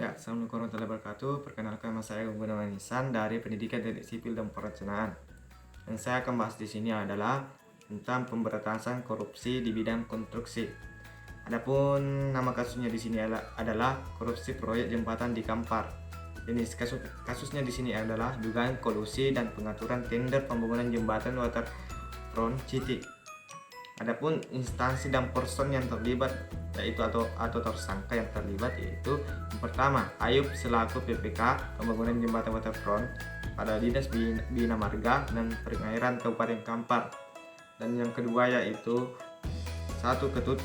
Ya, Assalamualaikum warahmatullahi wabarakatuh. Perkenalkan, nama saya Gunawan Ihsan dari Pendidikan Teknik Sipil dan Perencanaan. Yang saya akan bahas di sini adalah tentang pemberantasan korupsi di bidang konstruksi. Adapun nama kasusnya di sini adalah korupsi proyek jembatan di Kampar. Jenis kasusnya di sini adalah dugaan kolusi dan pengaturan tender pembangunan jembatan waterfront Citi. Adapun instansi dan person yang terlibat yaitu atau tersangka yang terlibat yaitu yang pertama Ayub selaku PPK pembangunan jembatan waterfront pada Dinas Bina Marga dan Pengairan Kabupaten Kampar, dan yang kedua yaitu satu Ketut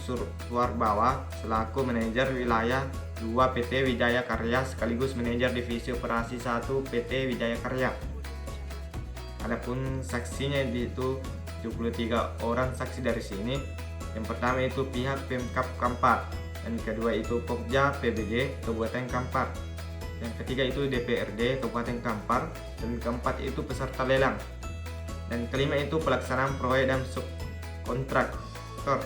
Suarbawa selaku manajer wilayah 2 PT Wijaya Karya sekaligus manajer divisi operasi 1 PT Wijaya Karya. Adapun saksinya itu 73 orang saksi dari sini. Yang pertama itu pihak Pemkab Kampar, dan kedua itu Pokja PBJ Kabupaten Kampar, yang ketiga itu DPRD Kabupaten Kampar, dan keempat itu peserta lelang, dan kelima itu pelaksanaan proyek dan subkontraktor.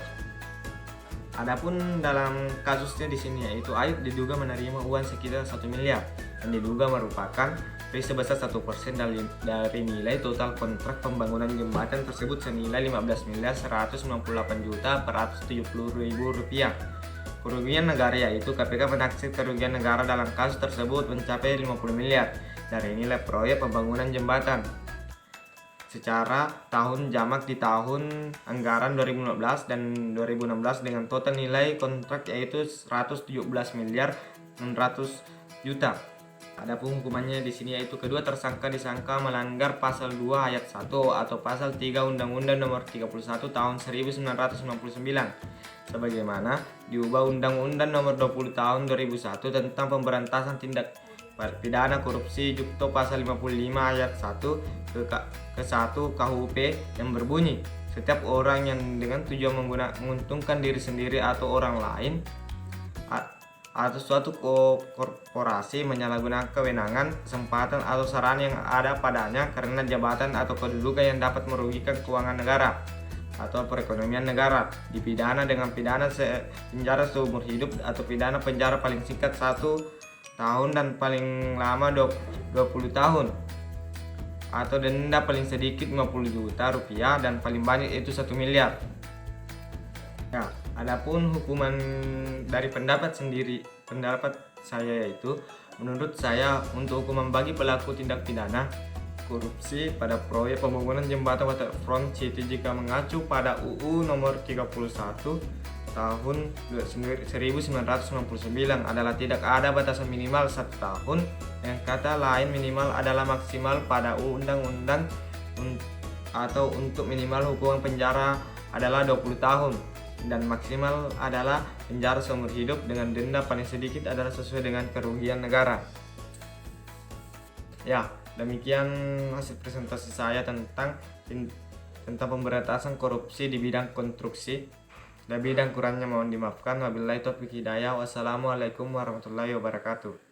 Adapun dalam kasusnya di sini yaitu Ayub diduga menerima uang sekitar 1 miliar dan diduga merupakan fee sebesar 1% dari nilai total kontrak pembangunan jembatan tersebut senilai 15.198.470.000 rupiah. Kerugian negara yaitu KPK menaksir kerugian negara dalam kasus tersebut mencapai 50 miliar dari nilai proyek pembangunan jembatan secara tahun jamak di tahun anggaran 2015 dan 2016 dengan total nilai kontrak yaitu 117 miliar 600 juta. Adapun hukumannya di sini yaitu kedua tersangka disangka melanggar pasal 2 ayat 1 atau pasal 3 Undang-Undang Nomor 31 Tahun 1999 sebagaimana diubah Undang-Undang Nomor 20 Tahun 2001 tentang pemberantasan tindak pidana korupsi Jukto pasal 55 ayat 1 ke 1 KUHP yang berbunyi setiap orang yang dengan tujuan menguntungkan diri sendiri atau orang lain atau suatu korporasi menyalahgunakan kewenangan, kesempatan atau sarana yang ada padanya karena jabatan atau kedudukan yang dapat merugikan keuangan negara atau perekonomian negara dipidana dengan pidana penjara seumur hidup atau pidana penjara paling singkat 1 tahun dan paling lama 20 tahun atau denda paling sedikit 50 juta rupiah dan paling banyak itu 1 miliar. Ya, adapun hukuman dari pendapat saya yaitu menurut saya untuk hukuman bagi pelaku tindak pidana korupsi pada proyek pembangunan jembatan waterfront Citi jika mengacu pada UU nomor 31 tahun 1999 adalah tidak ada batasan minimal 1 tahun, yang kata lain minimal adalah maksimal pada undang-undang atau untuk minimal hukuman penjara adalah 20 tahun dan maksimal adalah penjara seumur hidup dengan denda paling sedikit adalah sesuai dengan kerugian negara. Ya, demikian hasil presentasi saya tentang pemberantasan korupsi di bidang konstruksi. Lebih dan kurangnya mohon dimaafkan. Wabillahi taufiq hidayah. Wassalamualaikum warahmatullahi wabarakatuh.